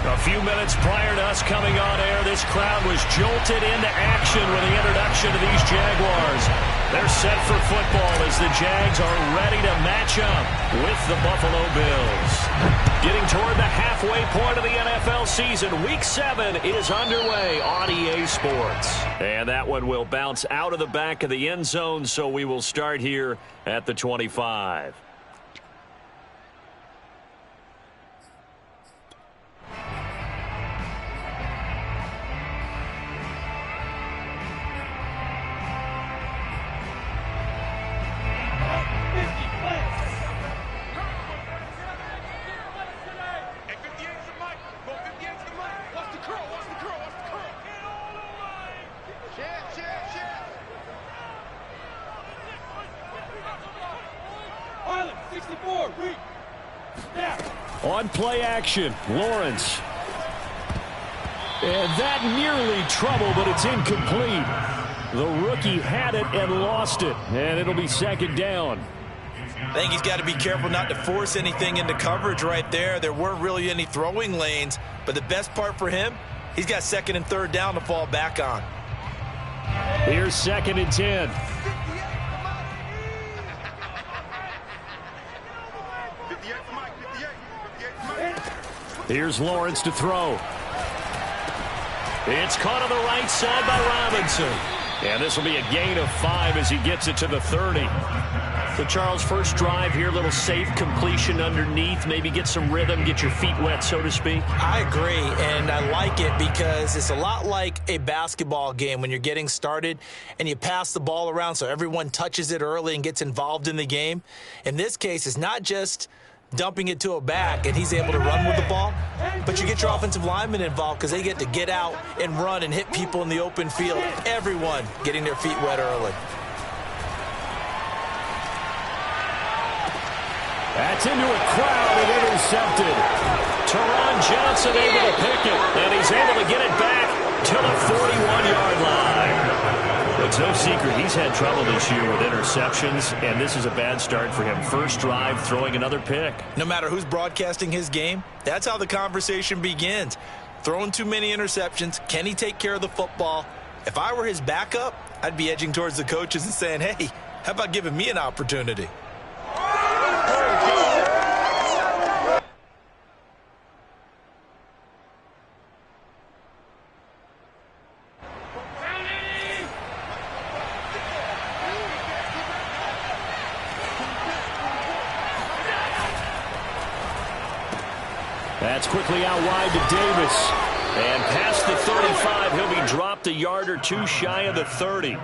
A few minutes prior to us coming on air, this crowd was jolted into action with the introduction of these Jaguars. They're set for football as the Jags are ready to match up with the Buffalo Bills. Getting toward the halfway point of the NFL season, Week 7 is underway on EA Sports. And that one will bounce out of the back of the end zone, so we will start here at the 25. On play action, Lawrence. And that nearly trouble, but it's incomplete. The rookie had it and lost it, and it'll be second down. I think he's got to be careful not to force anything into coverage right there. There weren't really any throwing lanes, but the best part for him, he's got second and third down to fall back on. Here's second and 10. Here's Lawrence to throw. It's caught on the right side by Robinson. And this will be a gain of 5 as he gets it to the 30. So, Charles, first drive here, little safe completion underneath. Maybe get some rhythm, get your feet wet, so to speak. I agree, and I like it because it's a lot like a basketball game when you're getting started and you pass the ball around so everyone touches it early and gets involved in the game. In this case, it's not just dumping it to a back and he's able to run with the ball, but you get your offensive linemen involved because they get to get out and run and hit people in the open field. Everyone getting their feet wet early. That's into a crowd and intercepted. Teron Johnson able to pick it, and he's able to get it back to the 41-yard line. It's no secret he's had trouble this year with interceptions, and this is a bad start for him. First drive, throwing another pick. No matter who's broadcasting his game, that's how the conversation begins. Throwing too many interceptions, can he take care of the football? If I were his backup, I'd be edging towards the coaches and saying, hey, how about giving me an opportunity? That's quickly out wide to Davis. And past the 35, he'll be dropped a yard or two shy of the 30.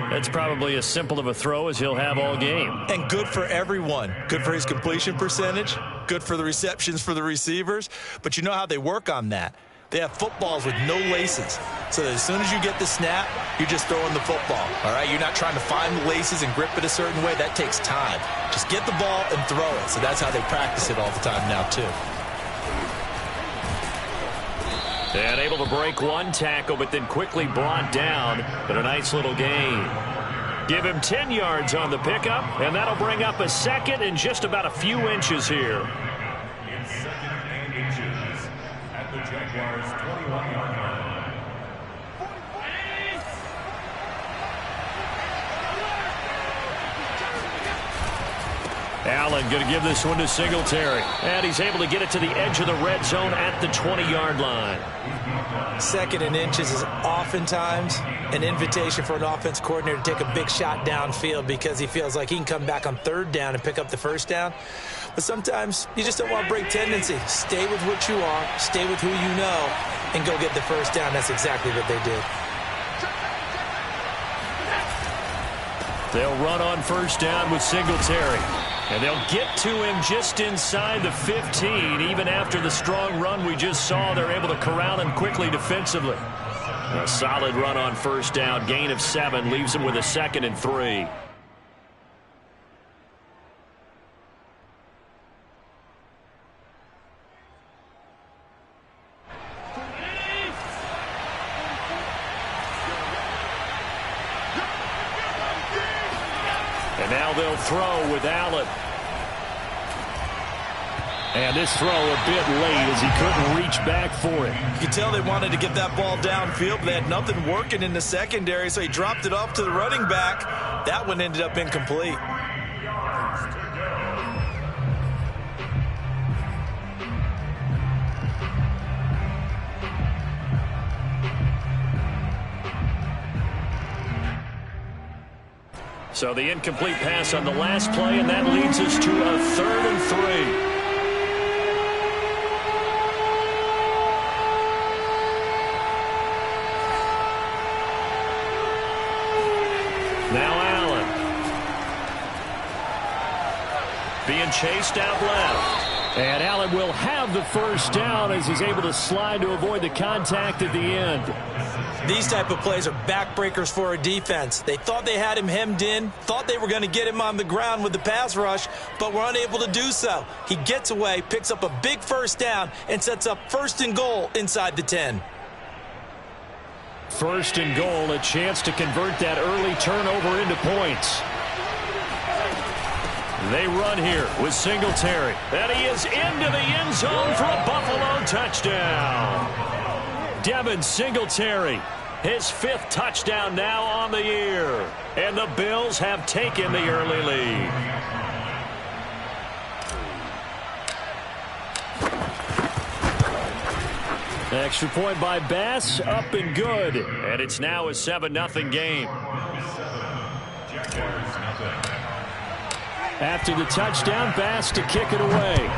That's probably as simple of a throw as he'll have all game. And good for everyone. Good for his completion percentage. Good for the receptions for the receivers. But you know how they work on that. They have footballs with no laces. So that as soon as you get the snap, you're just throwing the football. All right? You're not trying to find the laces and grip it a certain way. That takes time. Just get the ball and throw it. So that's how they practice it all the time now, too. And able to break one tackle, but then quickly brought down. But a nice little gain. Give him 10 yards on the pickup, and that'll bring up a second and just about a few inches here. It's second and inches at the Jaguars' 21-yard line. Allen going to give this one to Singletary. And he's able to get it to the edge of the red zone at the 20-yard line. Second and inches is oftentimes an invitation for an offense coordinator to take a big shot downfield because he feels like he can come back on third down and pick up the first down. But sometimes you just don't want to break tendency. Stay with what you are, stay with who you know, and go get the first down. That's exactly what they did. They'll run on first down with Singletary. And they'll get to him just inside the 15. Even after the strong run we just saw, they're able to corral him quickly defensively. A solid run on first down. Gain of 7 leaves him with a 2nd and 3. And now they'll throw with Allen. And this throw a bit late as he couldn't reach back for it. You could tell they wanted to get that ball downfield, but they had nothing working in the secondary, so he dropped it off to the running back. That one ended up incomplete. So the incomplete pass on the last play, and that leads us to a 3rd and 3. Now Allen. Being chased out left. And Allen will have the first down as he's able to slide to avoid the contact at the end. These type of plays are backbreakers for a defense. They thought they had him hemmed in, thought they were going to get him on the ground with the pass rush, but were unable to do so. He gets away, picks up a big first down, and sets up 1st and goal inside the 10. 1st and goal, a chance to convert that early turnover into points. They run here with Singletary. And he is into the end zone for a Buffalo touchdown. Devin Singletary, his 5th touchdown now on the year. And the Bills have taken the early lead. Extra point by Bass, up and good. And it's now a 7-0 game. After the touchdown, Bass to kick it away.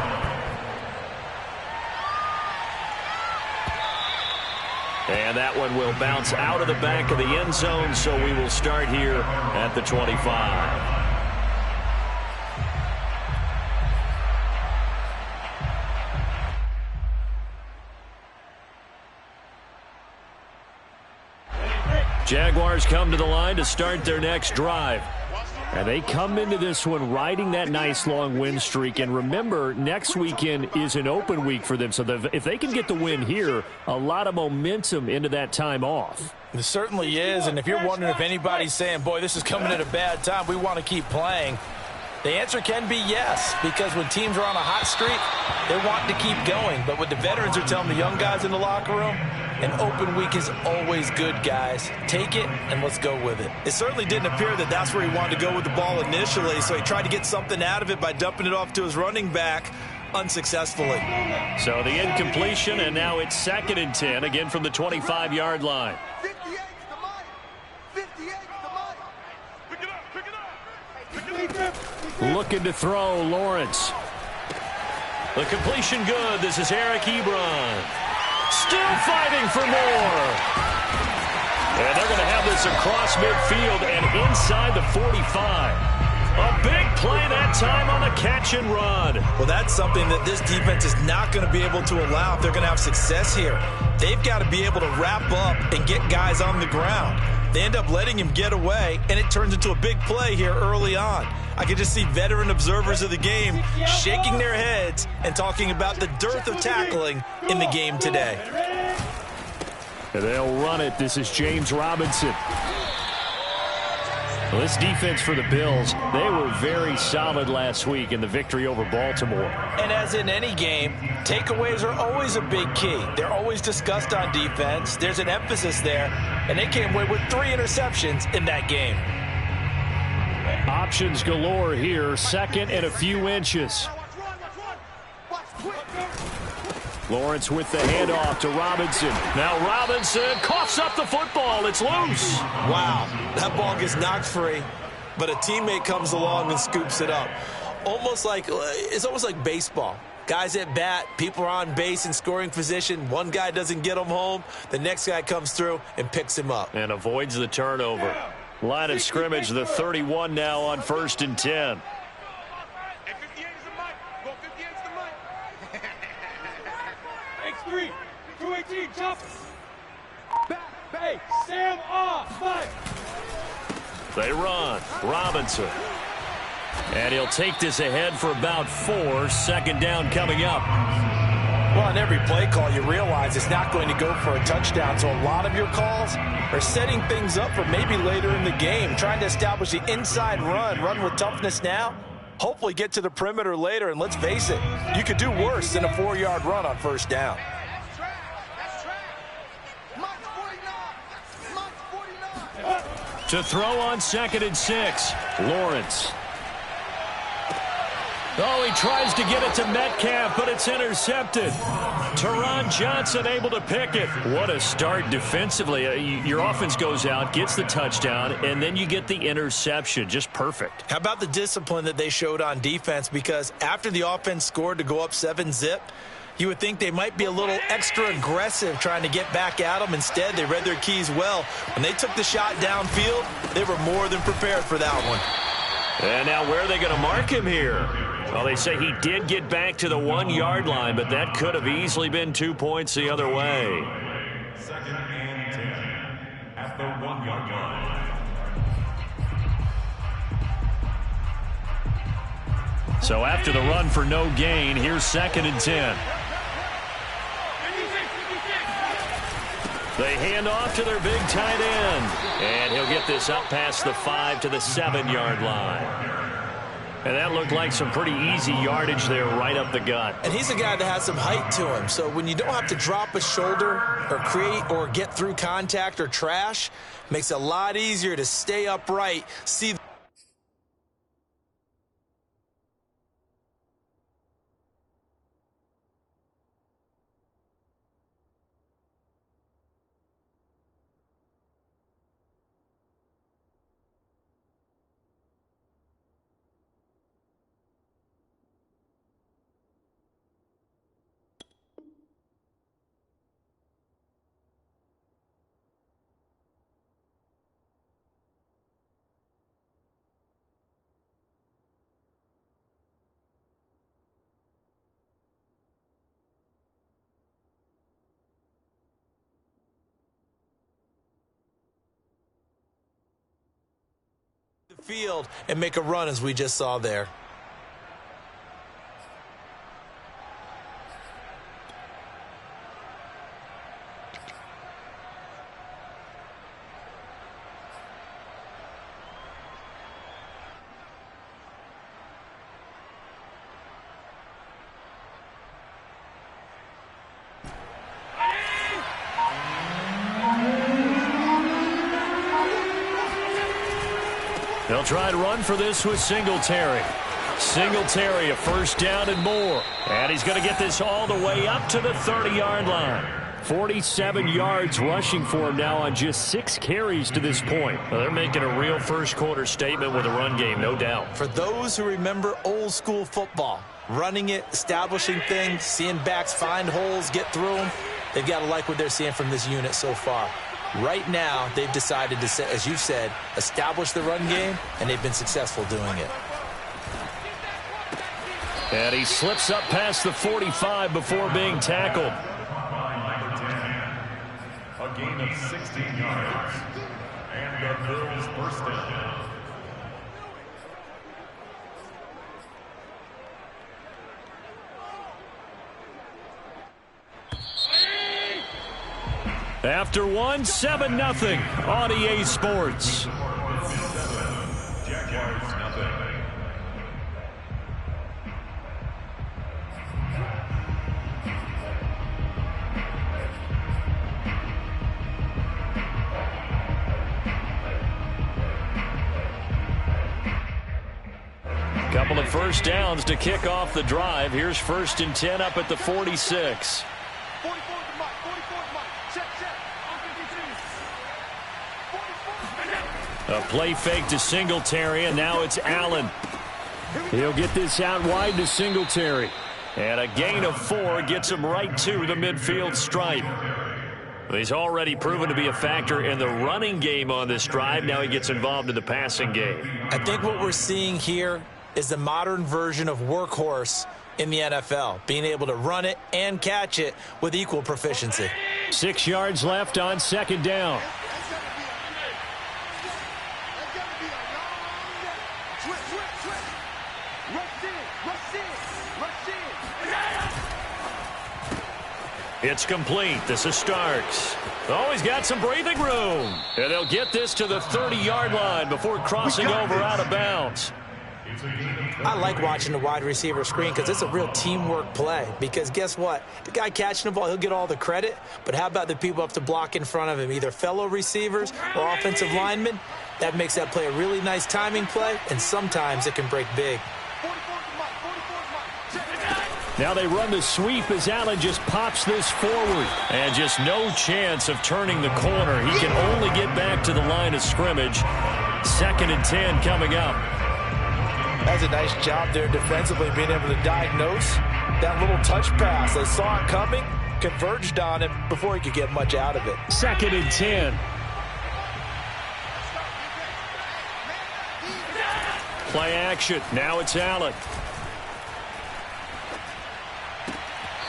And that one will bounce out of the back of the end zone, so we will start here at the 25. Jaguars come to the line to start their next drive. And they come into this one riding that nice long win streak. And remember, next weekend is an open week for them. So if they can get the win here, a lot of momentum into that time off. It certainly is. And if you're wondering if anybody's saying, boy, this is coming at a bad time, we want to keep playing, the answer can be yes. Because when teams are on a hot streak, they want to keep going. But what the veterans are telling the young guys in the locker room, an open week is always good, guys. Take it, and let's go with it. It certainly didn't appear that that's where he wanted to go with the ball initially, so he tried to get something out of it by dumping it off to his running back unsuccessfully. So the incompletion, and now it's 2nd and 10, again from the 25-yard line. 58's the money. 58's the money. Pick it up, pick it up. Looking to throw, Lawrence. The completion good. This is Eric Ebron. Still fighting for more. And they're going to have this across midfield and inside the 45. A big play that time on the catch and run. Well, that's something that this defense is not going to be able to allow if they're going to have success here. They've got to be able to wrap up and get guys on the ground. They end up letting him get away, and it turns into a big play here early on. I can just see veteran observers of the game shaking their heads and talking about the dearth of tackling in the game today. And they'll run it. This is James Robinson. Well, this defense for the Bills, they were very solid last week in the victory over Baltimore. And as in any game, takeaways are always a big key. They're always discussed on defense. There's an emphasis there, and they came away with 3 interceptions in that game. Options galore here, 2nd and a few inches. Lawrence with the handoff to Robinson. Now Robinson coughs up the football. It's loose. Wow, that ball gets knocked free, but a teammate comes along and scoops it up. It's almost like baseball. Guys at bat, people are on base in scoring position. One guy doesn't get him home. The next guy comes through and picks him up. And avoids the turnover. Line of scrimmage, the 31 now on 1st and 10. X3, 218, jump. Back, bay, Sam off, fight. They run. Robinson. And he'll take this ahead for about 4. 2nd down coming up. Well, on every play call, you realize it's not going to go for a touchdown. So a lot of your calls are setting things up for maybe later in the game, trying to establish the inside run with toughness now, hopefully get to the perimeter later. And let's face it, you could do worse than a 4-yard run on first down. That's track. That's track. Mike's 49. Mike's 49. To throw on 2nd and 6, Lawrence. Oh, he tries to get it to Metcalf, but it's intercepted. Teron Johnson able to pick it. What a start defensively. Your offense goes out, gets the touchdown, and then you get the interception. Just perfect. How about the discipline that they showed on defense? Because after the offense scored to go up 7-zip, you would think they might be a little extra aggressive trying to get back at them. Instead, they read their keys well. When they took the shot downfield, they were more than prepared for that one. And now where are they going to mark him here? Well, they say he did get back to the 1-yard line, but that could have easily been 2 points the other way. 2nd and 10 at the 1-yard line. So after the run for no gain, here's 2nd and 10. They hand off to their big tight end. And he'll get this up past the 5 to the 7-yard line. And that looked like some pretty easy yardage there right up the gut. And he's a guy that has some height to him. So when you don't have to drop a shoulder or create or get through contact or trash, makes it a lot easier to stay upright, see the field and make a run as we just saw there. They'll try to run for this with Singletary. Singletary, a first down and more. And he's going to get this all the way up to the 30-yard line. 47 yards rushing for him now on just 6 carries to this point. Well, they're making a real first-quarter statement with a run game, no doubt. For those who remember old-school football, running it, establishing things, seeing backs find holes, get through them, they've got to like what they're seeing from this unit so far. Right now, they've decided to, as you said, establish the run game, and they've been successful doing it. And he slips up past the 45 before being tackled. A gain of 16 yards. And the Bills first down. After one, 7-0 on EA Sports. Jaguars nothing. Couple of first downs to kick off the drive. Here's 1st and 10 up at the 46. 44 to Mike. 44 to Mike. Check. A play fake to Singletary, and now it's Allen. He'll get this out wide to Singletary. And a gain of 4 gets him right to the midfield stripe. He's already proven to be a factor in the running game on this drive. Now he gets involved in the passing game. I think what we're seeing here is the modern version of workhorse in the NFL, being able to run it and catch it with equal proficiency. 6 yards left on 2nd down. It's complete. This is Starks. Oh, he's got some breathing room. And they'll get this to the 30-yard line before crossing over out of bounds. I like watching the wide receiver screen because it's a real teamwork play. Because guess what? The guy catching the ball, he'll get all the credit. But how about the people up to block in front of him, either fellow receivers or offensive linemen? That makes that play a really nice timing play, and sometimes it can break big. Now they run the sweep as Allen just pops this forward. And just no chance of turning the corner. He can only get back to the line of scrimmage. 2nd and 10 coming up. That's a nice job there defensively, being able to diagnose that little touch pass. They saw it coming, converged on him before he could get much out of it. 2nd and 10. Play action. Now it's Allen.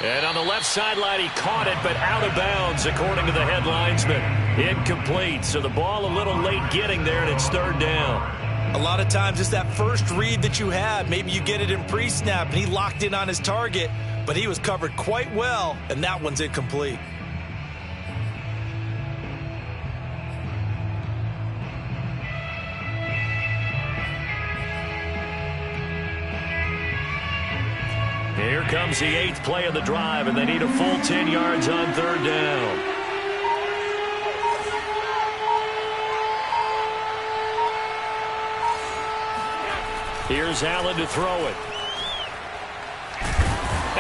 And on the left sideline, he caught it, but out of bounds, according to the head linesman. Incomplete. So the ball a little late getting there, and it's 3rd down. A lot of times it's that first read that you have. Maybe you get it in pre-snap, and he locked in on his target, but he was covered quite well, and that one's incomplete. Here comes the 8th play of the drive, and they need a full 10 yards on 3rd down. Here's Allen to throw it.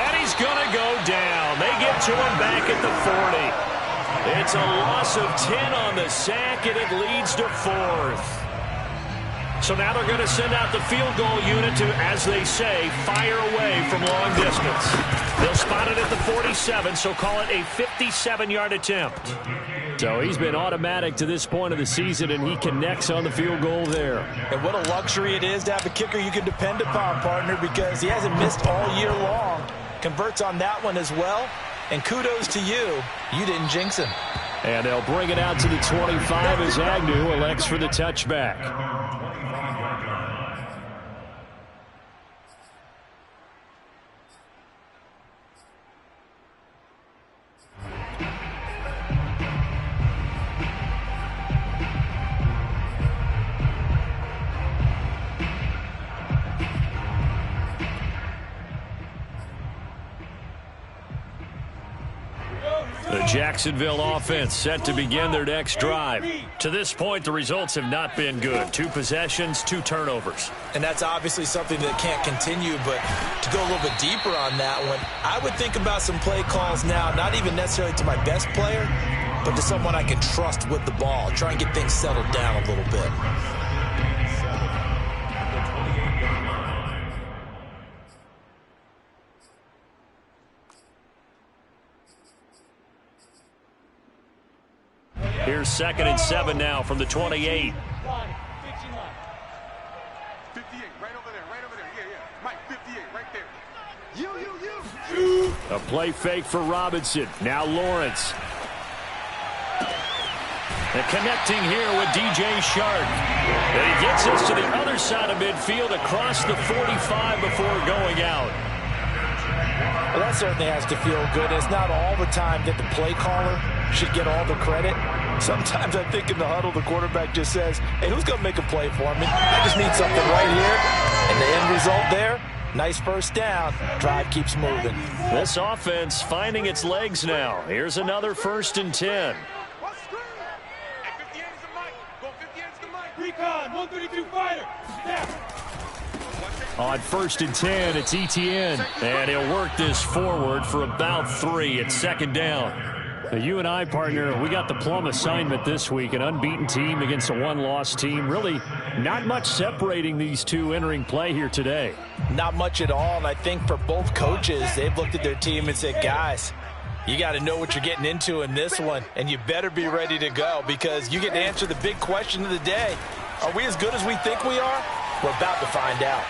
And he's going to go down. They get to him back at the 40. It's a loss of 10 on the sack, and it leads to 4th. So now they're going to send out the field goal unit to, as they say, fire away from long distance. They'll spot it at the 47, so call it a 57-yard attempt. So he's been automatic to this point of the season, and he connects on the field goal there. And what a luxury it is to have a kicker you can depend upon, partner, because he hasn't missed all year long. Converts on that one as well. And kudos to you. You didn't jinx him. And they'll bring it out to the 25 as Agnew elects for the touchback. The Jacksonville offense set to begin their next drive. To this point, the results have not been good. 2 possessions, 2 turnovers. And that's obviously something that can't continue, but to go a little bit deeper on that one, I would think about some play calls now, not even necessarily to my best player, but to someone I can trust with the ball. Try and get things settled down a little bit. Here's 2nd and 7 now from the 28. 58, right over there. Yeah. Mike, 58, right there. You. A play fake for Robinson. Now Lawrence. And connecting here with DJ Shark. And he gets us to the other side of midfield across the 45 before going out. Well, that certainly has to feel good. It's not all the time that the play caller should get all the credit. Sometimes I think in the huddle, the quarterback just says, hey, who's going to make a play for me? I just need something right here. And the end result there, nice first down. Drive keeps moving. This offense finding its legs now. Here's another 1st and 10. Recon, 132 fighter. On 1st and 10, it's Etienne. And he'll work this forward for about 3 at 2nd down. You and I, partner, we got the plum assignment this week. An unbeaten team against a 1-loss team. Really not much separating these two entering play here today. Not much at all, and I think for both coaches, they've looked at their team and said, guys, you got to know what you're getting into in this one, and you better be ready to go because you get to answer the big question of the day. Are we as good as we think we are? We're about to find out.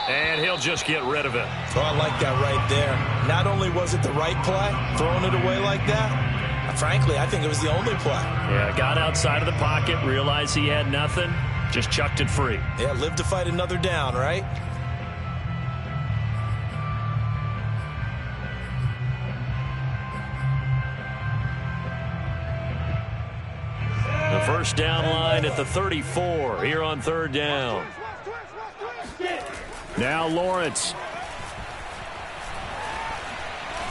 And he'll just get rid of it. Oh, I like that right there. Not only was it the right play, throwing it away like that, frankly, I think it was the only play. Yeah, got outside of the pocket, realized he had nothing, just chucked it free. Yeah, live to fight another down, right? The first down line at the 34 here on 3rd down. Now Lawrence.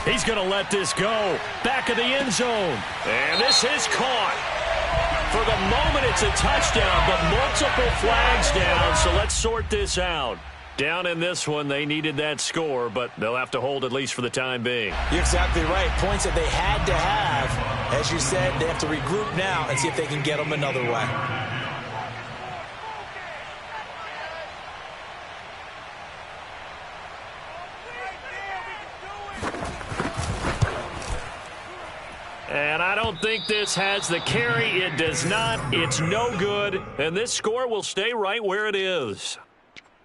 He's going to let this go. Back of the end zone. And this is caught. For the moment, it's a touchdown, but multiple flags down, so let's sort this out. Down in this one, they needed that score, but they'll have to hold at least for the time being. You're exactly right. Points that they had to have. As you said, they have to regroup now and see if they can get them another way. And I don't think this has the carry. It does not. It's no good. And this score will stay right where it is.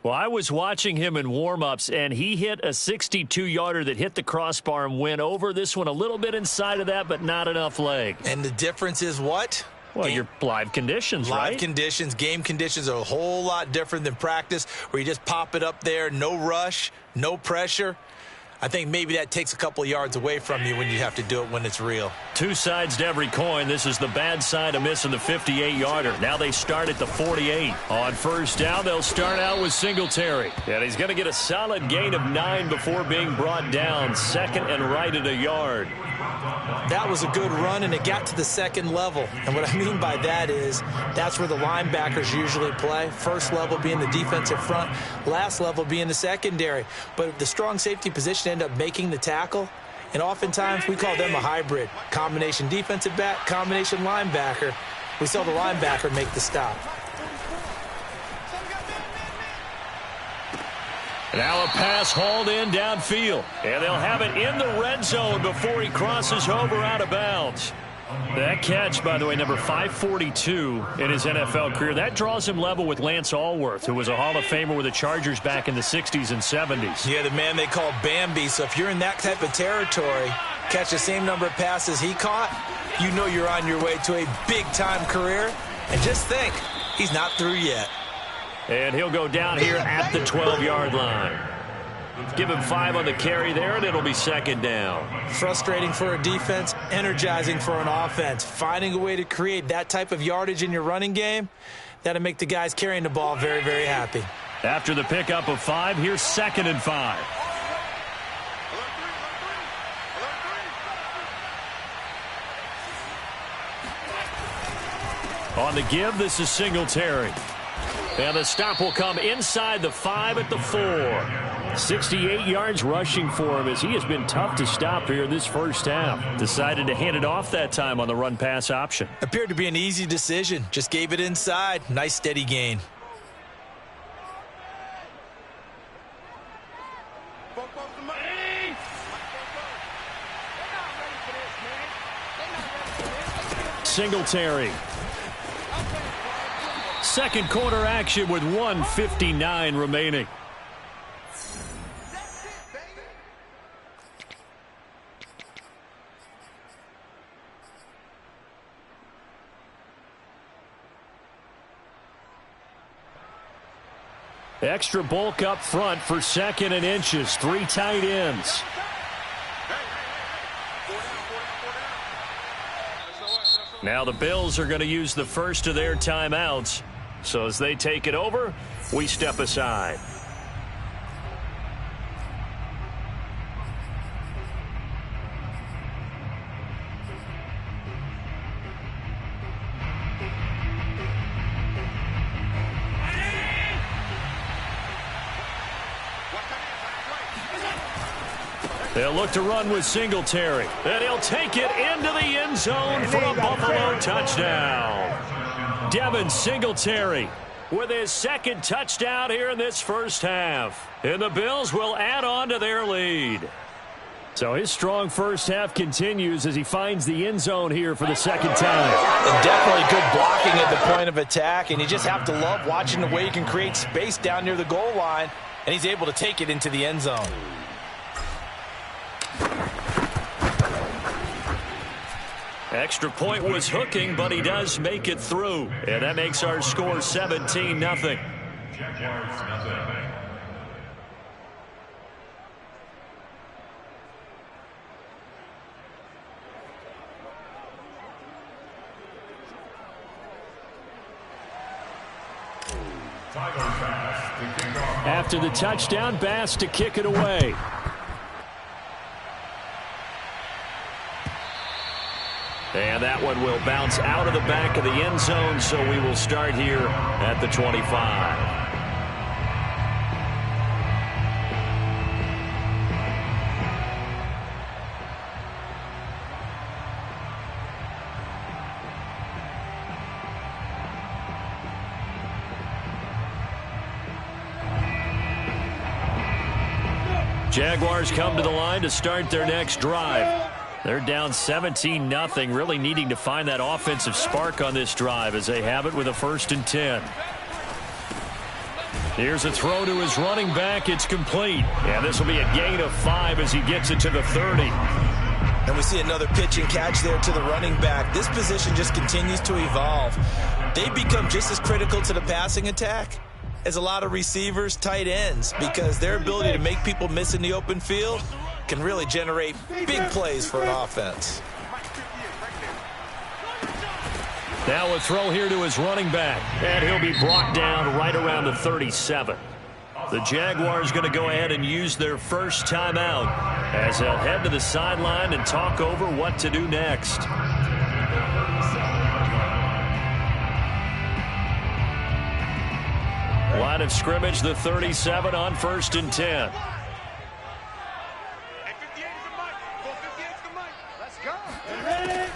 Well, I was watching him in warm-ups, and he hit a 62-yarder that hit the crossbar and went over. This one a little bit inside of that, but not enough leg. And the difference is what? Well, your live conditions, right? Live conditions, game conditions are a whole lot different than practice, where you just pop it up there, no rush, no pressure. I think maybe that takes a couple of yards away from you when you have to do it when it's real. Two sides to every coin. This is the bad side of missing the 58-yarder. Now they start at the 48. On first down, they'll start out with Singletary. And he's going to get a solid gain of 9 before being brought down. Second and right at a yard. That was a good run, and it got to the second level. And what I mean by that is that's where the linebackers usually play. First level being the defensive front, last level being the secondary. But the strong safety position ended up making the tackle, and oftentimes we call them a hybrid. Combination defensive back, combination linebacker. We saw the linebacker make the stop. Now a pass hauled in downfield. And they'll have it in the red zone before he crosses over out of bounds. That catch, by the way, number 542 in his NFL career, that draws him level with Lance Allworth, who was a Hall of Famer with the Chargers back in the 60s and 70s. Yeah, the man they call Bambi. So if you're in that type of territory, catch the same number of passes he caught, you know you're on your way to a big-time career. And just think, he's not through yet. And he'll go down here at the 12-yard line. Give him 5 on the carry there, and it'll be second down. Frustrating for a defense, energizing for an offense. Finding a way to create that type of yardage in your running game, that'll make the guys carrying the ball very, very happy. After the pickup of 5, here's second and 5. On the give, this is Singletary. And the stop will come inside the 5 at the 4. 68 yards rushing for him as he has been tough to stop here this first half. Decided to hand it off that time on the run-pass option. Appeared to be an easy decision. Just gave it inside. Nice steady gain. Singletary. Second quarter action with 1:59 remaining. Extra bulk up front for second and inches. 3 tight ends. Now the Bills are going to use the first of their timeouts. So as they take it over, we step aside. They'll look to run with Singletary. And he'll take it into the end zone for a Buffalo touchdown. Devin Singletary with his second touchdown here in this first half. And the Bills will add on to their lead. So his strong first half continues as he finds the end zone here for the second time. And definitely good blocking at the point of attack, and you just have to love watching the way you can create space down near the goal line, and he's able to take it into the end zone. Extra point was hooking, but he does make it through. And that makes our score 17-0. Jaguars nothing. Final pass. After the touchdown, Bass to kick it away. And that one will bounce out of the back of the end zone, so we will start here at the 25. Jaguars come to the line to start their next drive. They're down 17-0, really needing to find that offensive spark on this drive as they have it with a 1st and 10. Here's a throw to his running back. It's complete. And this will be a gain of 5 as he gets it to the 30. And we see another pitch and catch there to the running back. This position just continues to evolve. They become just as critical to the passing attack as a lot of receivers, tight ends, because their ability to make people miss in the open field can really generate big plays for an offense. Now a throw here to his running back, and he'll be brought down right around the 37. The Jaguars going to go ahead and use their first timeout as they'll head to the sideline and talk over what to do next. Line of scrimmage, the 37 on 1st and 10.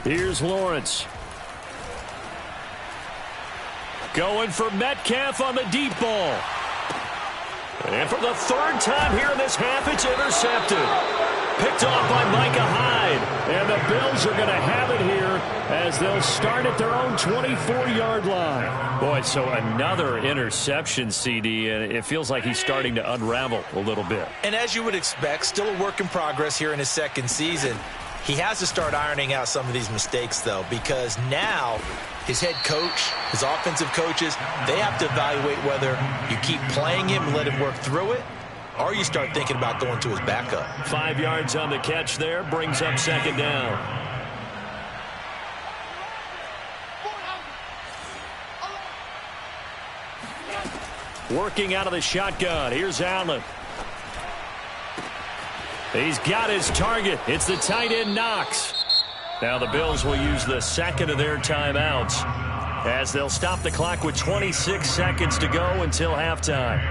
Here's Lawrence. Going for Metcalf on the deep ball. And for the 3rd time here in this half, it's intercepted. Picked off by Micah Hyde. And the Bills are going to have it here as they'll start at their own 24-yard line. Boy, so another interception, CD, and it feels like he's starting to unravel a little bit. And as you would expect, still a work in progress here in his 2nd season. He has to start ironing out some of these mistakes, though, because now his head coach, his offensive coaches, they have to evaluate whether you keep playing him and let him work through it, or you start thinking about going to his backup. 5 yards on the catch there, brings up 2nd down. Working out of the shotgun. Here's Allen. He's got his target. It's the tight end Knox. Now the Bills will use the 2nd of their timeouts as they'll stop the clock with 26 seconds to go until halftime.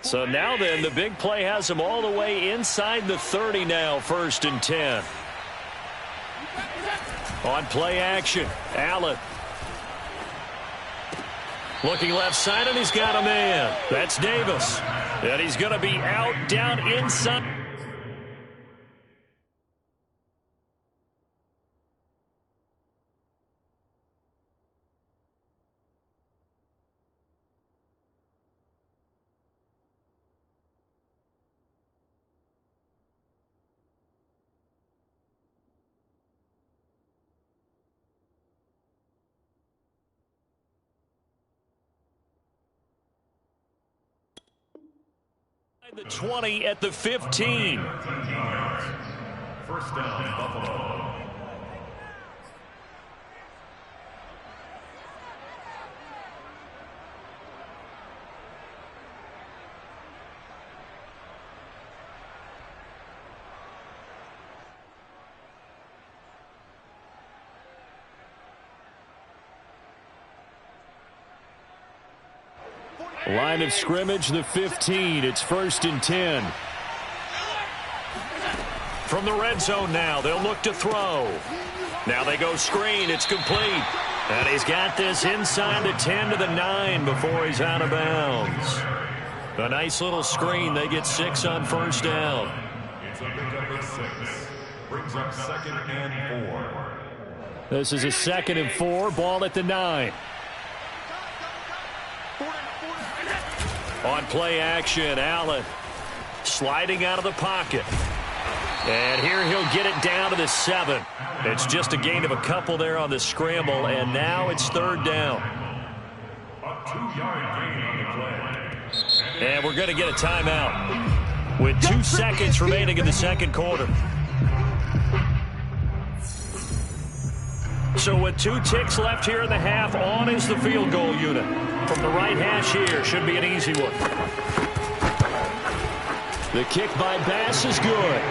So now then, the big play has them all the way inside the 30 now, 1st and 10. On play action, Allen. Looking left side, and he's got a man. That's Davis. And he's going to be out down inside. The 20 at the 15. 1st down, Buffalo. Line of scrimmage, the 15. It's 1st and 10. From the red zone now, they'll look to throw. Now they go screen. It's complete. And he's got this inside the 10 to the 9 before he's out of bounds. A nice little screen. They get 6 on 1st down. It's a pickup of 6. Brings up 2nd and 4. This is a 2nd and 4. Ball at the 9. On play action, Allen sliding out of the pocket. And here he'll get it down to the 7. It's just a gain of a couple there on the scramble, and now it's 3rd down. A 2-yard gain on the play. And we're going to get a timeout with 2 seconds remaining in the second quarter. So with 2 ticks left here in the half, on is the field goal unit. From the right hash here, should be an easy one. The kick by Bass is good.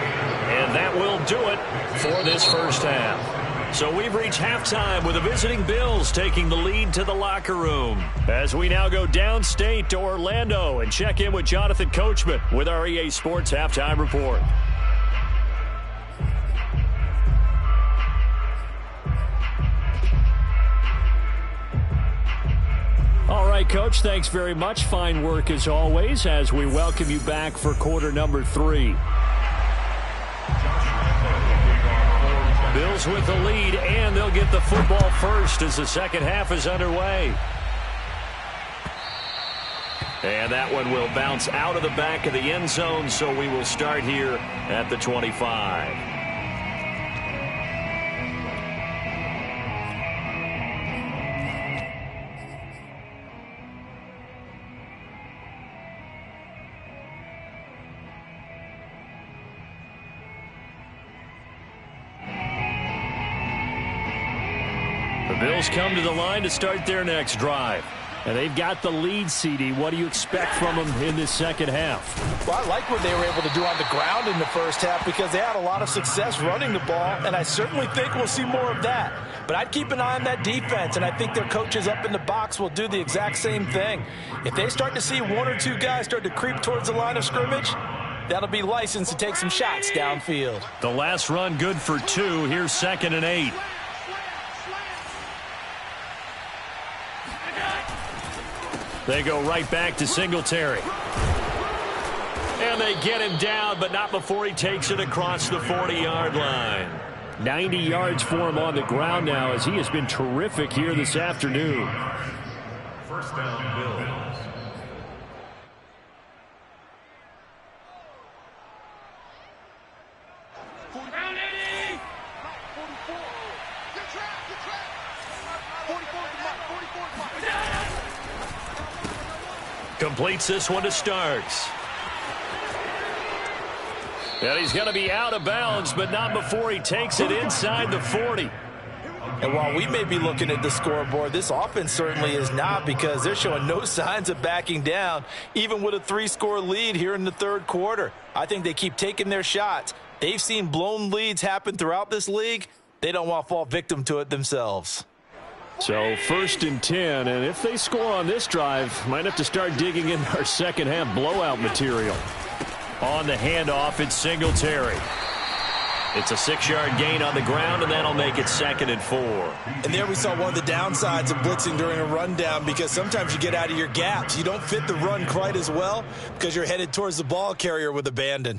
And that will do it for this first half. So we've reached halftime with the visiting Bills taking the lead to the locker room. As we now go downstate to Orlando and check in with Jonathan Coachman with our EA Sports Halftime Report. All right, Coach, thanks very much. Fine work as always as we welcome you back for quarter number 3. Bills with the lead, and they'll get the football first as the second half is underway. And that one will bounce out of the back of the end zone, so we will start here at the 25. Bills come to the line to start their next drive. And they've got the lead, CD. What do you expect from them in this second half? Well, I like what they were able to do on the ground in the first half because they had a lot of success running the ball, and I certainly think we'll see more of that. But I'd keep an eye on that defense, and I think their coaches up in the box will do the exact same thing. If they start to see 1 or 2 guys start to creep towards the line of scrimmage, that'll be licensed to take some shots downfield. The last run good for 2. Here's 2nd and 8. They go right back to Singletary. And they get him down, but not before he takes it across the 40-yard line. 90 yards for him on the ground now as he has been terrific here this afternoon. First down, Bills. Completes this one to Starks. And he's going to be out of bounds, but not before he takes it inside the 40. And while we may be looking at the scoreboard, this offense certainly is not because they're showing no signs of backing down, even with a 3-score lead here in the third quarter. I think they keep taking their shots. They've seen blown leads happen throughout this league. They don't want to fall victim to it themselves. So 1st and 10, and if they score on this drive, might have to start digging in our second half blowout material. On the handoff, it's Singletary. It's a 6-yard gain on the ground, and that'll make it 2nd and 4. And there we saw one of the downsides of blitzing during a rundown because sometimes you get out of your gaps. You don't fit the run quite as well because you're headed towards the ball carrier with abandon.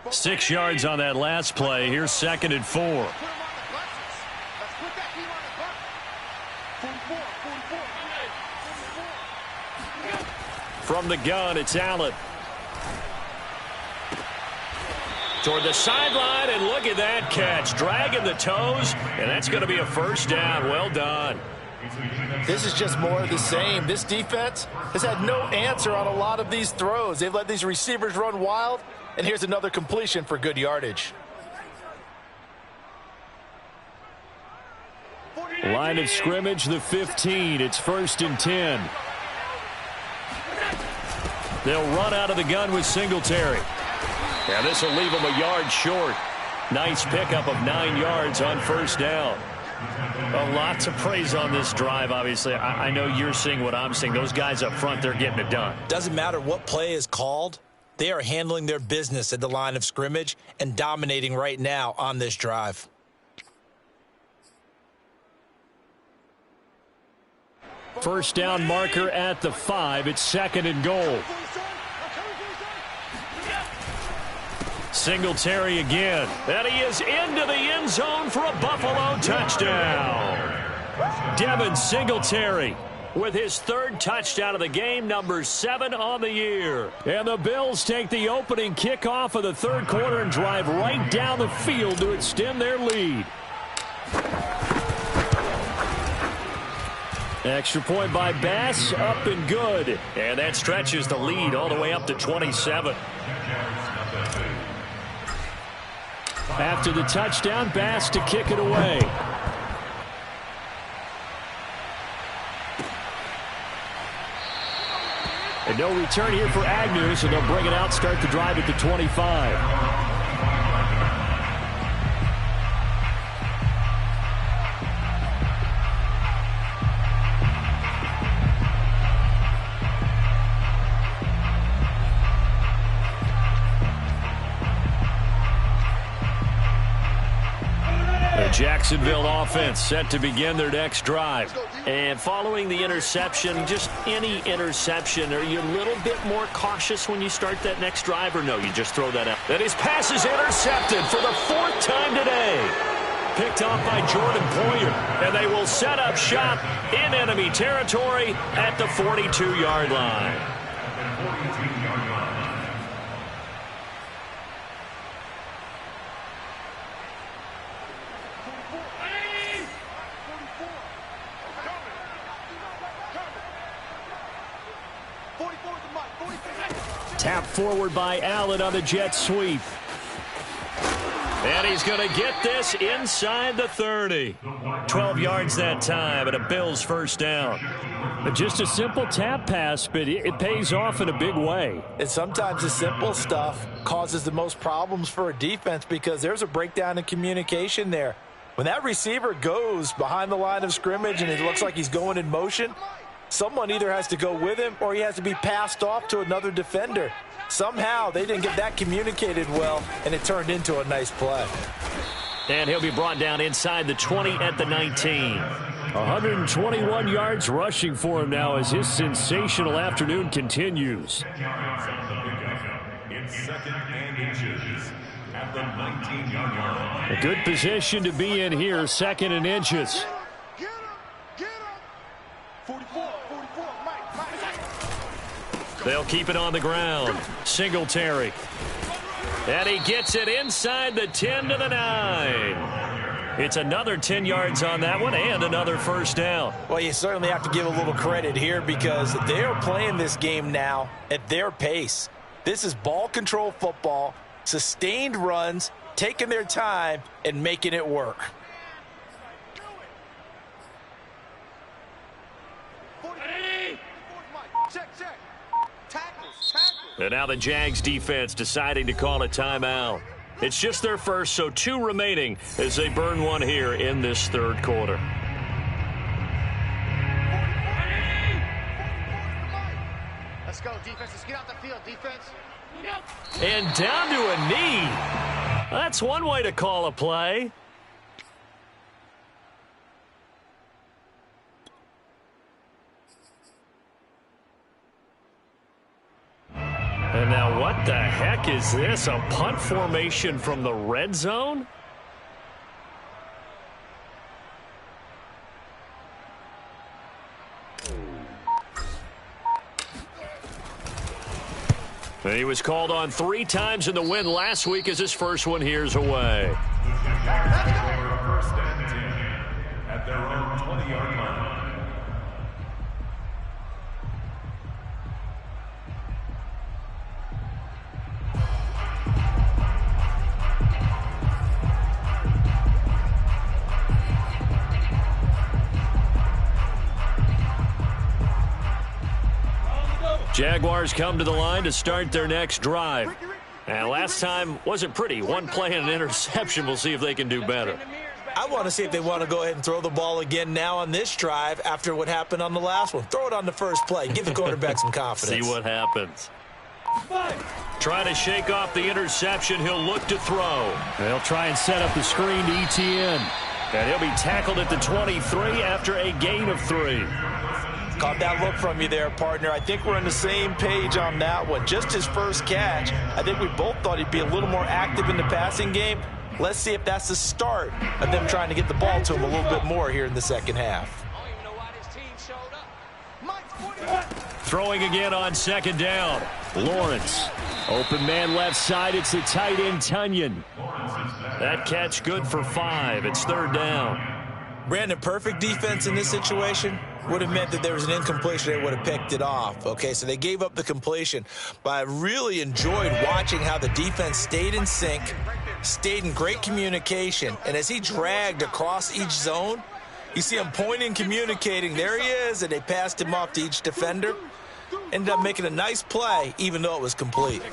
6 yards on that last play. Here's 2nd and 4. From the gun, it's Allen. Toward the sideline, and look at that catch. Dragging the toes, and that's going to be a first down. Well done. This is just more of the same. This defense has had no answer on a lot of these throws. They've let these receivers run wild. And here's another completion for good yardage. Line of scrimmage, the 15. It's 1st and 10. They'll run out of the gun with Singletary. Yeah, this will leave them a yard short. Nice pickup of 9 yards on first down. A lot to praise on this drive, obviously. I know you're seeing what I'm seeing. Those guys up front, they're getting it done. Doesn't matter what play is called. They are handling their business at the line of scrimmage and dominating right now on this drive. First down marker at the 5. It's 2nd and goal. Singletary again. And he is into the end zone for a Buffalo touchdown. Devin Singletary with his third touchdown of the game, number 7 on the year. And the Bills take the opening kickoff of the third quarter and drive right down the field to extend their lead. Extra point by Bass, up and good. And that stretches the lead all the way up to 27. After the touchdown, Bass to kick it away. And no return here for Agnew, so they'll bring it out, start the drive at the 25. Jacksonville offense set to begin their next drive. And following the interception, just any interception, are you a little bit more cautious when you start that next drive, or no, you just throw that out? And his pass is intercepted for the 4th time today. Picked off by Jordan Poyer, and they will set up shop in enemy territory at the 42-yard line. Tap forward by Allen on the jet sweep. And he's going to get this inside the 30. 12 yards that time and a Bills first down. Just a simple tap pass, but it pays off in a big way. And sometimes the simple stuff causes the most problems for a defense because there's a breakdown in communication there. When that receiver goes behind the line of scrimmage and it looks like he's going in motion, someone either has to go with him or he has to be passed off to another defender. Somehow they didn't get that communicated well, and it turned into a nice play. And he'll be brought down inside the 20 at the 19. 121 yards rushing for him now as his sensational afternoon continues. It's 2nd and inches at the 19-yard line. A good position to be in here, 2nd and inches. Get him! Get him! 44, 44, Mike. They'll keep it on the ground. Singletary. And he gets it inside the 10 to the 9. It's another 10 yards on that one and another first down. Well, you certainly have to give a little credit here because they're playing this game now at their pace. This is ball control football, sustained runs, taking their time, and making it work. And now the Jags defense deciding to call a timeout. It's just their first, so 2 remaining as they burn one here in this third quarter. Let's go, defense. Let's get out the field, defense. And down to a knee. That's one way to call a play. And now what the heck is this? A punt formation from the red zone? And he was called on 3 times in the win last week as his first one here's away. First and 10 at their own 20-yard line. Jaguars come to the line to start their next drive. And last time wasn't pretty. One play and an interception. We'll see if they can do better. I want to see if they want to go ahead and throw the ball again now on this drive after what happened on the last one. Throw it on the first play. Give the quarterback some confidence. See what happens. Trying to shake off the interception. He'll look to throw. They'll try and set up the screen to ETN. And he'll be tackled at the 23 after a gain of 3. Caught that look from you there, partner. I think we're on the same page on that one. Just his first catch. I think we both thought he'd be a little more active in the passing game. Let's see if that's the start of them trying to get the ball to him a little bit more here in the second half. I don't even know why this team showed up. Throwing again on second down. Lawrence. Open man left side. It's the tight end, Tunyon. That catch good for 5. It's third down. Brandon, perfect defense in this situation would have meant that there was an incompletion. They would have picked it off. Okay, so they gave up the completion. But I really enjoyed watching how the defense stayed in sync, stayed in great communication. And as he dragged across each zone, you see him pointing, communicating. There he is, and they passed him off to each defender. Ended up making a nice play, even though it was complete.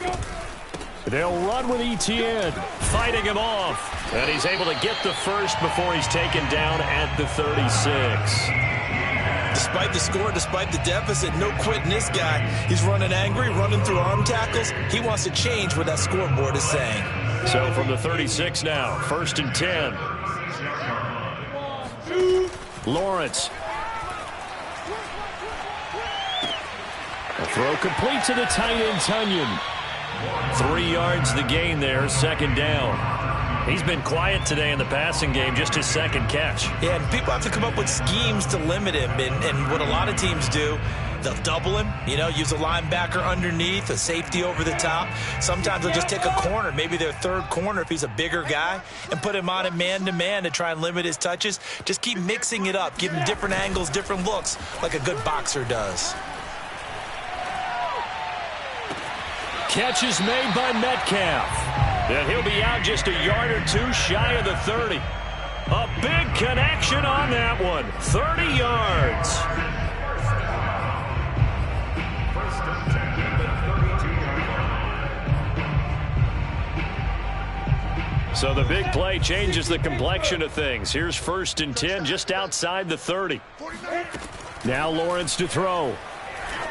They'll run with Etienne, fighting him off. And he's able to get the first before he's taken down at the 36. Despite the score, despite the deficit, no quitting this guy. He's running angry, running through arm tackles. He wants to change what that scoreboard is saying. So from the 36 now, 1st and 10. Lawrence. A throw complete to the tight end, Tunyon. 3 yards the gain there, second down. He's been quiet today in the passing game, just his second catch. Yeah, and people have to come up with schemes to limit him. And what a lot of teams do, they'll double him, use a linebacker underneath, a safety over the top. Sometimes they'll just take a corner, maybe their third corner if he's a bigger guy, and put him on a man-to-man to try and limit his touches. Just keep mixing it up, give him different angles, different looks, like a good boxer does. Catch is made by Metcalf. And he'll be out just a yard or 2 shy of the 30. A big connection on that one. 30 yards. So the big play changes the complexion of things. Here's 1st and 10 just outside the 30. Now Lawrence to throw.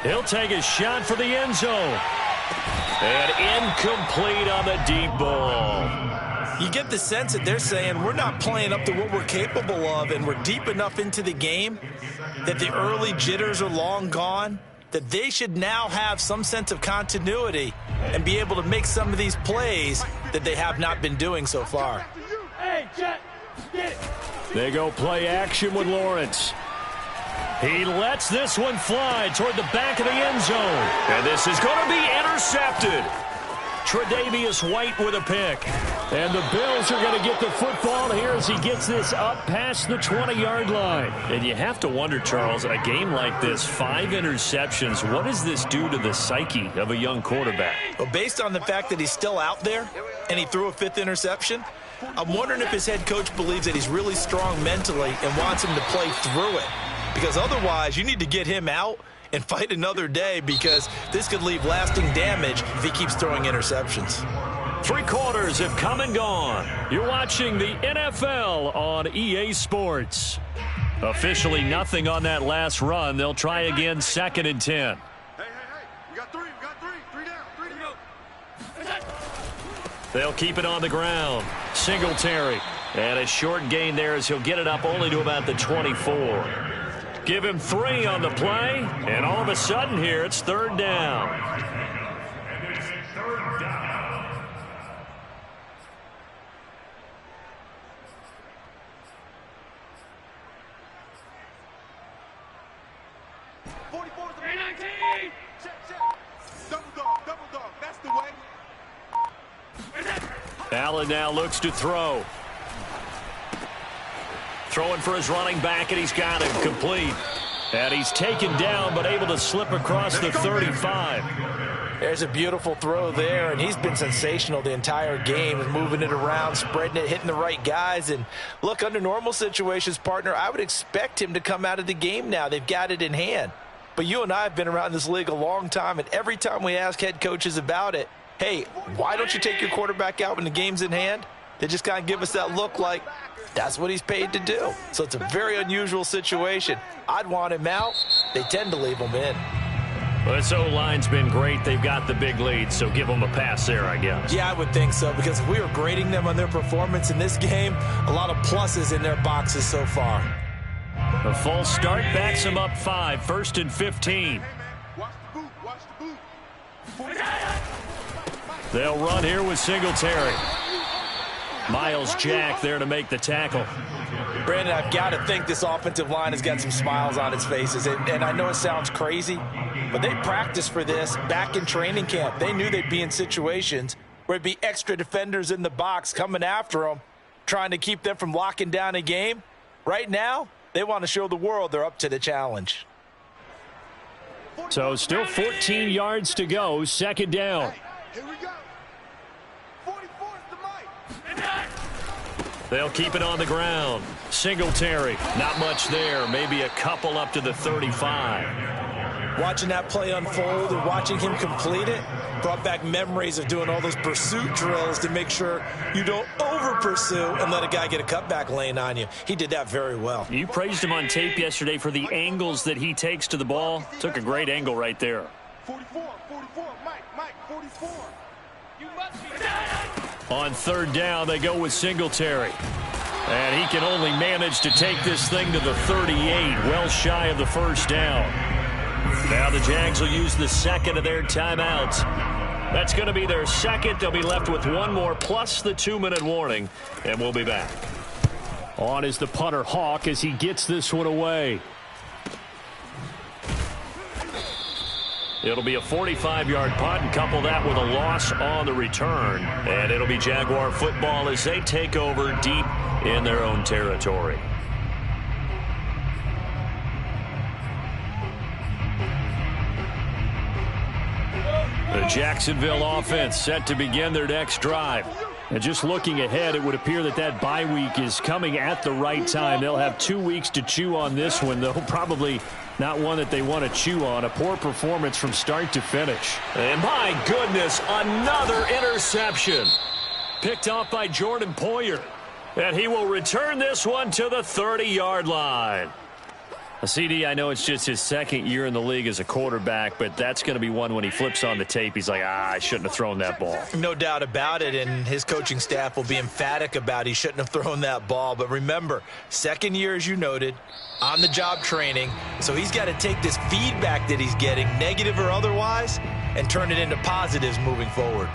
He'll take a shot for the end zone. And incomplete on the deep ball. You get the sense that they're saying we're not playing up to what we're capable of, and we're deep enough into the game that the early jitters are long gone, that they should now have some sense of continuity and be able to make some of these plays that they have not been doing so far. They go play action with Lawrence. He lets this one fly toward the back of the end zone. And this is going to be intercepted. Tre'Davious White with a pick. And the Bills are going to get the football here as he gets this up past the 20-yard line. And you have to wonder, Charles, a game like this, 5 interceptions, what does this do to the psyche of a young quarterback? Well, based on the fact that he's still out there and he threw a 5th interception, I'm wondering if his head coach believes that he's really strong mentally and wants him to play through it. Because otherwise, you need to get him out and fight another day, because this could leave lasting damage if he keeps throwing interceptions. 3 quarters have come and gone. You're watching the NFL on EA Sports. Officially nothing on that last run. They'll try again, 2nd and 10. Hey. We got 3. 3 down. They'll keep it on the ground. Singletary. And a short gain there as he'll get it up only to about the 24. Give him 3 on the play, and all of a sudden here it's 3rd down. And it's 3rd down. Check. Double dog. That's the way. Allen now looks to throw. Throwing for his running back, and he's got him complete. And he's taken down, but able to slip across the 35. There's a beautiful throw there, and he's been sensational the entire game, moving it around, spreading it, hitting the right guys. And look, under normal situations, partner, I would expect him to come out of the game now. They've got it in hand. But you and I have been around this league a long time, and every time we ask head coaches about it, hey, why don't you take your quarterback out when the game's in hand? They just kind of give us that look like that's what he's paid to do. So it's a very unusual situation. I'd want him out. They tend to leave him in. Well, this O-line's been great. They've got the big lead, so give them a pass there, I guess. Yeah, I would think so, because if we were grading them on their performance in this game, a lot of pluses in their boxes so far. A false start backs them up 5, 1st and 15. Watch the boot. They'll run here with Singletary. Miles Jack there to make the tackle. Brandon, I've got to think this offensive line has got some smiles on its faces. And I know it sounds crazy, but they practiced for this back in training camp. They knew they'd be in situations where it'd be extra defenders in the box coming after them, trying to keep them from locking down a game. Right now, they want to show the world they're up to the challenge. So still 14 yards to go, second down. Here we go. 44 is the mic. They'll keep it on the ground. Singletary, not much there, maybe a couple up to the 35. Watching that play unfold and watching him complete it brought back memories of doing all those pursuit drills to make sure you don't over-pursue and let a guy get a cutback lane on you. He did that very well. You praised him on tape yesterday for the angles that he takes to the ball. Took a great angle right there. 44, Mike, 44. You must be. On third down, they go with Singletary. And he can only manage to take this thing to the 38, well shy of the first down. Now the Jags will use the second of their timeouts. That's going to be their second. They'll be left with one more plus the 2-minute warning, and we'll be back. On is the punter Hawk as he gets this one away. It'll be a 45-yard punt, and couple that with a loss on the return. And it'll be Jaguar football as they take over deep in their own territory. The Jacksonville offense set to begin their next drive. And just looking ahead, it would appear that that bye week is coming at the right time. They'll have 2 weeks to chew on this one, though probably not one that they want to chew on. A poor performance from start to finish. And my goodness, another interception. Picked off by Jordan Poyer. And he will return this one to the 30-yard line. CD, I know it's just his second year in the league as a quarterback, but that's going to be one when he flips on the tape. He's like, I shouldn't have thrown that ball. No doubt about it, and his coaching staff will be emphatic about he shouldn't have thrown that ball. But remember, second year, as you noted, on-the-job training, so he's got to take this feedback that he's getting, negative or otherwise, and turn it into positives moving forward.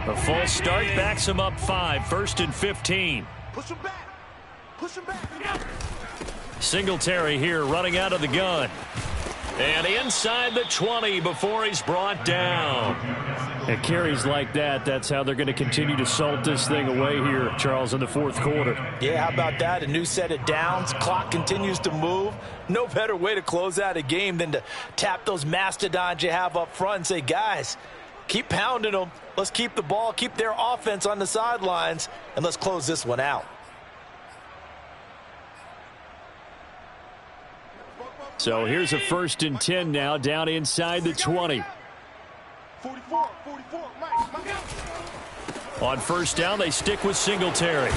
A false start backs him up 5, 1st and 15. Push him back. Push him back. Singletary here running out of the gun. And inside the 20 before he's brought down. At carries like that, that's how they're going to continue to salt this thing away here, Charles, in the fourth quarter. Yeah, how about that? A new set of downs. Clock continues to move. No better way to close out a game than to tap those mastodons you have up front and say, guys, keep pounding them. Let's keep the ball, keep their offense on the sidelines, and let's close this one out. So here's a 1st and 10 now, down inside the 20. 44, Mike. On first down, they stick with Singletary.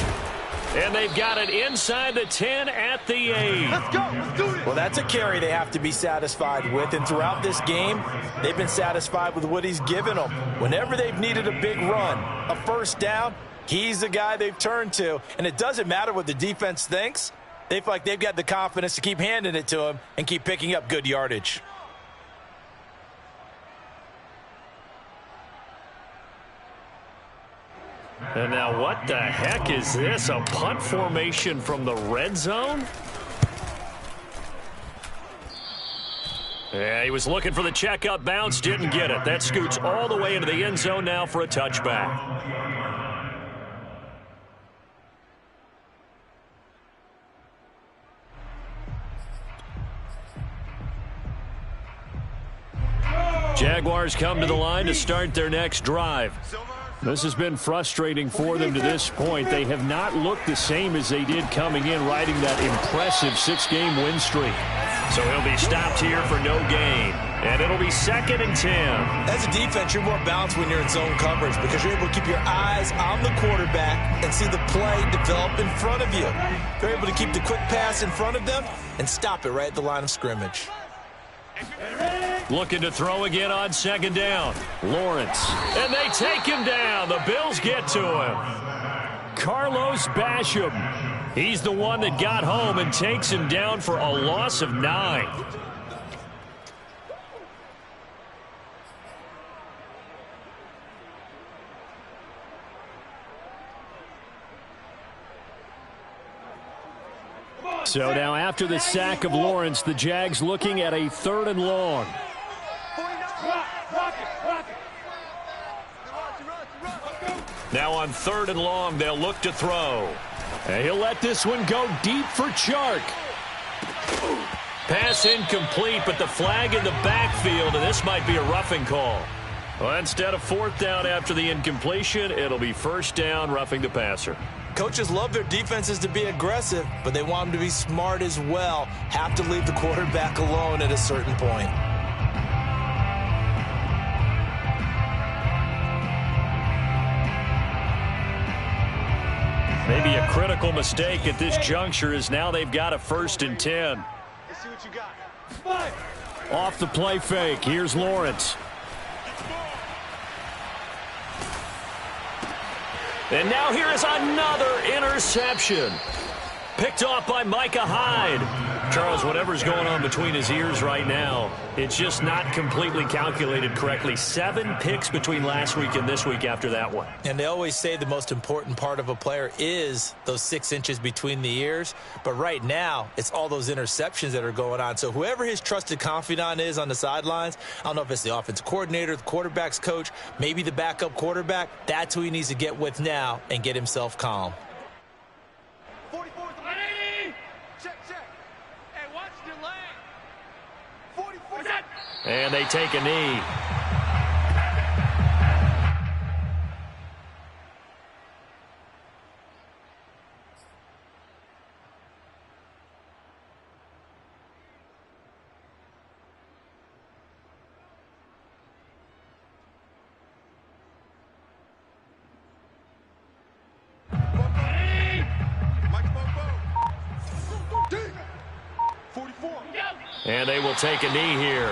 And they've got it inside the 10 at the 8. Let's go. Let's do this. Well, that's a carry they have to be satisfied with. And throughout this game, they've been satisfied with what he's given them. Whenever they've needed a big run, a first down, he's the guy they've turned to. And it doesn't matter what the defense thinks. They feel like they've got the confidence to keep handing it to him and keep picking up good yardage. And now what the heck is this? A punt formation from the red zone? Yeah, he was looking for the checkup bounce, didn't get it. That scoots all the way into the end zone now for a touchback. Jaguars come to the line to start their next drive. This has been frustrating for them to this point. They have not looked the same as they did coming in, riding that impressive 6-game win streak. So he'll be stopped here for no gain. And it'll be 2nd and 10. As a defense, you're more balanced when you're in zone coverage because you're able to keep your eyes on the quarterback and see the play develop in front of you. They're able to keep the quick pass in front of them and stop it right at the line of scrimmage. Looking to throw again on 2nd down. Lawrence. And they take him down. The Bills get to him. Carlos Basham. He's the one that got home and takes him down for a loss of 9. So now after the sack of Lawrence, the Jags looking at a 3rd and long. Now on 3rd and long, they'll look to throw. And he'll let this one go deep for Chark. Pass incomplete, but the flag in the backfield, and this might be a roughing call. Well, instead of 4th down after the incompletion, it'll be 1st down, roughing the passer. Coaches love their defenses to be aggressive, but they want them to be smart as well. Have to leave the quarterback alone at a certain point. Maybe a critical mistake at this juncture is now they've got a 1st and 10. Let's see what you got. Off the play fake, here's Lawrence. And now here is another interception. Picked off by Micah Hyde. Charles, whatever's going on between his ears right now, it's just not completely calculated correctly. 7 picks between last week and this week after that one. And they always say the most important part of a player is those 6 inches between the ears. But right now, it's all those interceptions that are going on. So whoever his trusted confidant is on the sidelines, I don't know if it's the offensive coordinator, the quarterback's coach, maybe the backup quarterback, that's who he needs to get with now and get himself calm. 44 is the lane. Check. Hey, watch your lane. 44. And they take a knee. And they will take a knee here.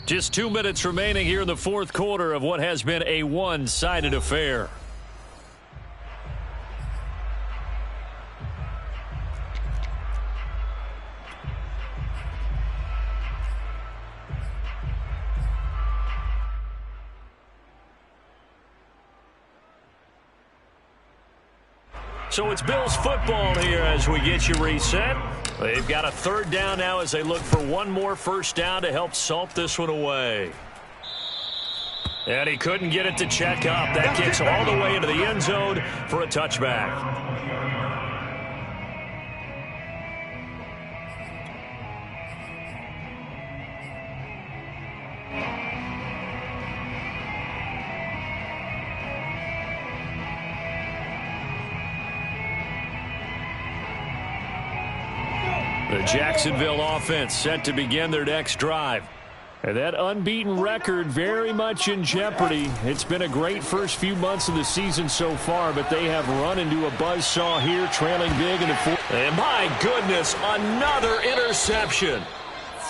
Just 2 minutes remaining here in the 4th quarter of what has been a one-sided affair. So it's Bills football here as we get you reset. They've got a 3rd down now as they look for one more 1st down to help salt this one away. And he couldn't get it to check up. That kicks all the way into the end zone for a touchback. The Jacksonville offense set to begin their next drive. And that unbeaten record very much in jeopardy. It's been a great first few months of the season so far, but they have run into a buzzsaw here, trailing big in the 4th. And my goodness, another interception.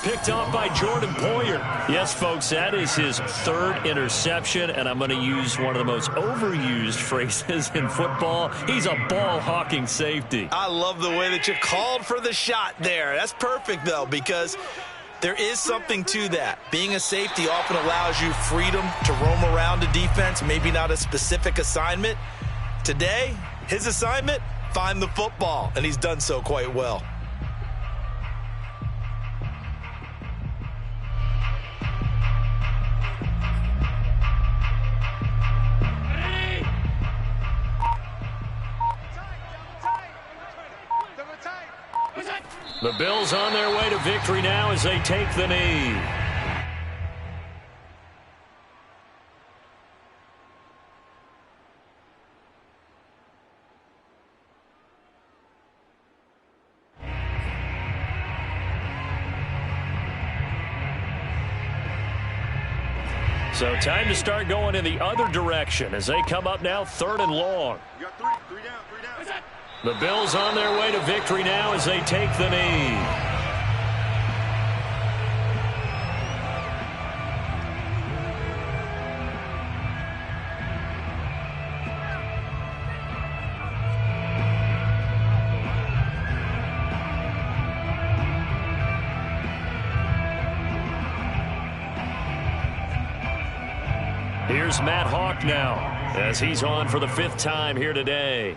Picked off by Jordan Poyer. Yes, folks, that is his 3rd interception, and I'm going to use one of the most overused phrases in football. He's a ball-hawking safety. I love the way that you called for the shot there. That's perfect, though, because there is something to that. Being a safety often allows you freedom to roam around the defense, maybe not a specific assignment. Today, his assignment, find the football, and he's done so quite well. The Bills on their way to victory now as they take the knee. So time to start going in the other direction as they come up now 3rd and long. You got three down. The Bills on their way to victory now as they take the knee. Here's Matt Hawk now as he's on for the 5th time here today.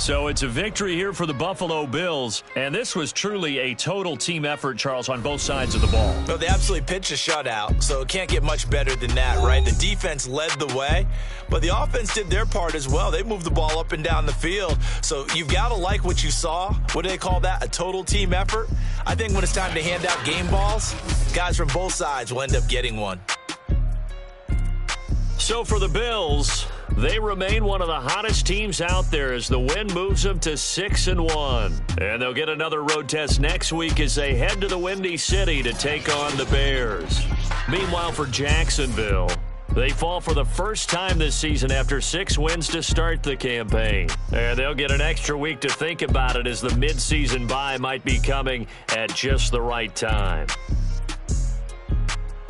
So it's a victory here for the Buffalo Bills, and this was truly a total team effort, Charles, on both sides of the ball. Well, they absolutely pitched a shutout, so it can't get much better than that, right? The defense led the way, but the offense did their part as well. They moved the ball up and down the field, so you've got to like what you saw. What do they call that? A total team effort? I think when it's time to hand out game balls, guys from both sides will end up getting one. So for the Bills, they remain one of the hottest teams out there as the win moves them to 6-1. And they'll get another road test next week as they head to the Windy City to take on the Bears. Meanwhile, for Jacksonville, they fall for the first time this season after 6 wins to start the campaign. And they'll get an extra week to think about it as the midseason bye might be coming at just the right time.